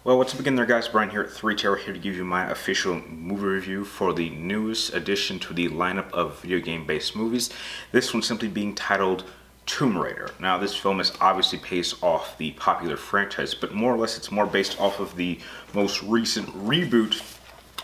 Well, what's up again there, guys? Brian here at 3Terror, here to give you my official movie review for the newest addition to the lineup of video game based movies. This one simply being titled Tomb Raider. Now, this film is obviously based off the popular franchise, but more or less it's more based off of the most recent reboot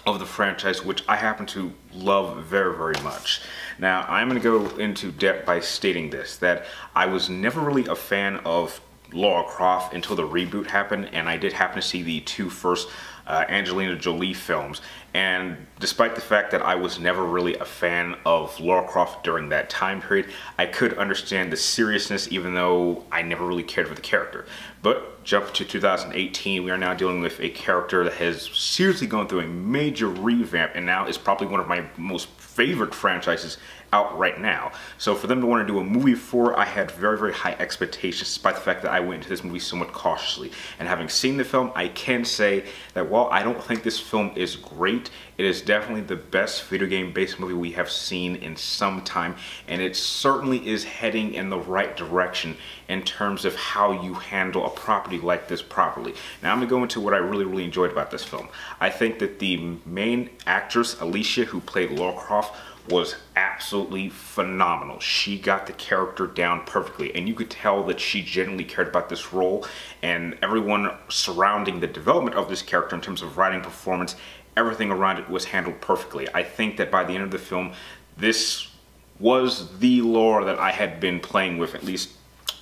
of the franchise, which I happen to love very, very much. Now, I'm going to go into depth by stating this, that I was never really a fan of Lara Croft until the reboot happened, and I did happen to see the two first Angelina Jolie films, and despite the fact that I was never really a fan of Lara Croft during that time period, I could understand the seriousness even though I never really cared for the character. But jump to 2018, we are now dealing with a character that has seriously gone through a major revamp and now is probably one of my most favorite franchises out right now. So for them to want to do a movie for, I had very, very high expectations despite the fact that I went into this movie somewhat cautiously. And having seen the film, I can say that while I don't think this film is great, it is definitely the best video game based movie we have seen in some time, and it certainly is heading in the right direction in terms of how you handle a property like this properly. Now I'm going to go into what I really enjoyed about this film. I think that the main actress, Alicia, who played Lara Croft, was absolutely phenomenal. She got the character down perfectly, and you could tell that she genuinely cared about this role, and everyone surrounding the development of this character in terms of writing, performance, everything around it was handled perfectly. I think that by the end of the film, this was the lore that I had been playing with, at least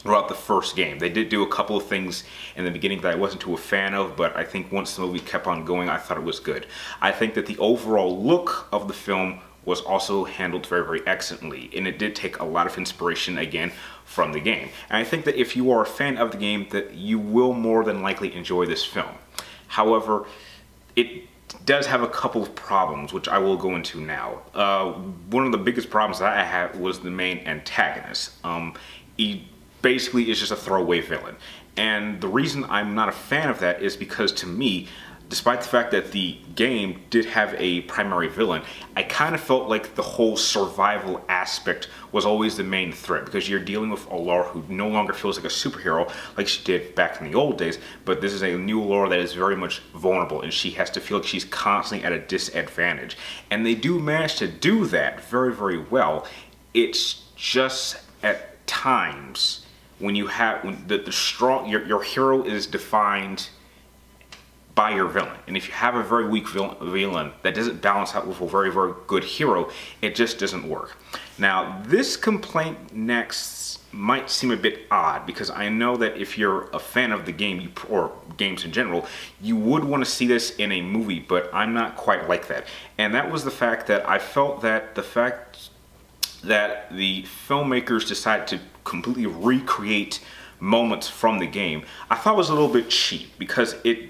throughout the first game. They did do a couple of things in the beginning that I wasn't too a fan of, but I think once the movie kept on going, I thought it was good. I think that the overall look of the film was also handled very excellently, and it did take a lot of inspiration again from the game. And I think that if you are a fan of the game, that you will more than likely enjoy this film. However, it does have a couple of problems, which I will go into now. One of the biggest problems that I had was the main antagonist. He basically is just a throwaway villain. And the reason I'm not a fan of that is because, to me, despite the fact that the game did have a primary villain, I kind of felt like the whole survival aspect was always the main threat, because you're dealing with a Lara who no longer feels like a superhero like she did back in the old days, but this is a new Lara that is very much vulnerable, and she has to feel like she's constantly at a disadvantage. And they do manage to do that very well. It's just at times when you have your hero is defined by your villain, and if you have a very weak villain that doesn't balance out with a very good hero, it just doesn't work. Now, this complaint next might seem a bit odd, because I know that if you're a fan of the game, or games in general, you would want to see this in a movie, but I'm not quite like that. And that was the fact that I felt that the fact that the filmmakers decided to completely recreate moments from the game, I thought was a little bit cheap, because it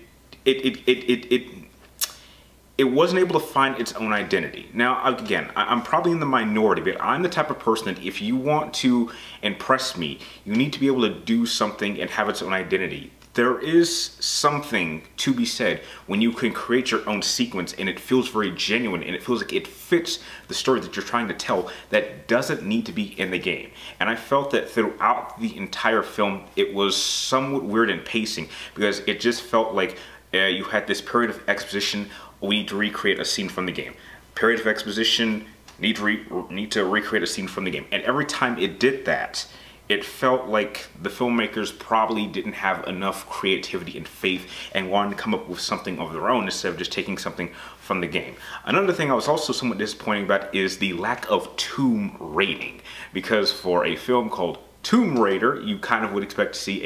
wasn't able to find its own identity. Now, again, I'm probably in the minority, but I'm the type of person that if you want to impress me, you need to be able to do something and have its own identity. There is something to be said when you can create your own sequence and it feels very genuine and it feels like it fits the story that you're trying to tell, that doesn't need to be in the game. And I felt that throughout the entire film, it was somewhat weird in pacing, because it just felt like you had this period of exposition, we need to recreate a scene from the game. Period of exposition, need to recreate a scene from the game. And every time it did that, it felt like the filmmakers probably didn't have enough creativity and faith and wanted to come up with something of their own instead of just taking something from the game. Another thing I was also somewhat disappointed about is the lack of tomb raiding, because for a film called Tomb Raider, you kind of would expect to see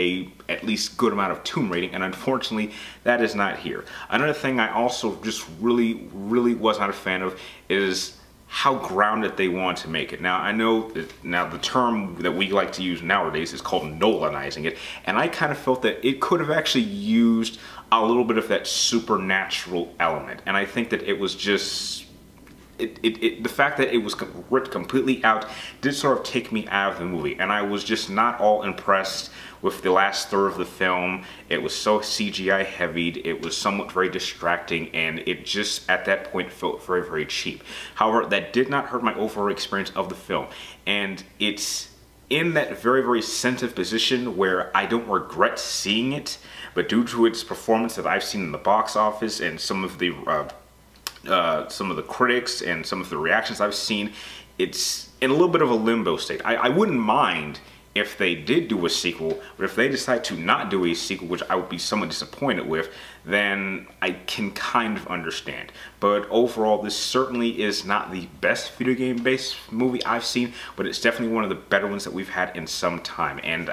a at least good amount of tomb raiding, and unfortunately that is not here. Another thing I also just really was not a fan of is how grounded they want to make it. Now, I know now the term that we like to use nowadays is called Nolanizing it, and I kind of felt that it could have actually used a little bit of that supernatural element, and I think that it was just the fact that it was ripped completely out did sort of take me out of the movie, and I was just not all impressed with the last third of the film. It was so CGI heavied, it was somewhat very distracting, and it just at that point felt very cheap. However, that did not hurt my overall experience of the film, and it's in that very sensitive position where I don't regret seeing it, but due to its performance that I've seen in the box office and some of the critics and some of the reactions I've seen, it's in a little bit of a limbo state. I wouldn't mind if they did do a sequel, but if they decide to not do a sequel, which I would be somewhat disappointed with, then I can kind of understand. But overall, this certainly is not the best video game based movie I've seen, but it's definitely one of the better ones that we've had in some time. And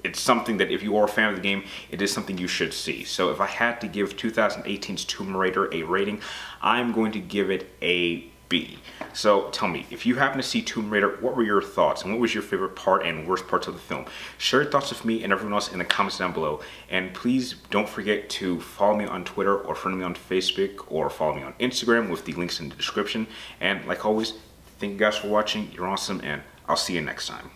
it's something that if you are a fan of the game, it is something you should see. So if I had to give 2018's Tomb Raider a rating, I'm going to give it a B. So tell me, if you happen to see Tomb Raider, what were your thoughts and what was your favorite part and worst parts of the film? Share your thoughts with me and everyone else in the comments down below. And please don't forget to follow me on Twitter or friend me on Facebook or follow me on Instagram with the links in the description. And like always, thank you guys for watching. You're awesome and I'll see you next time.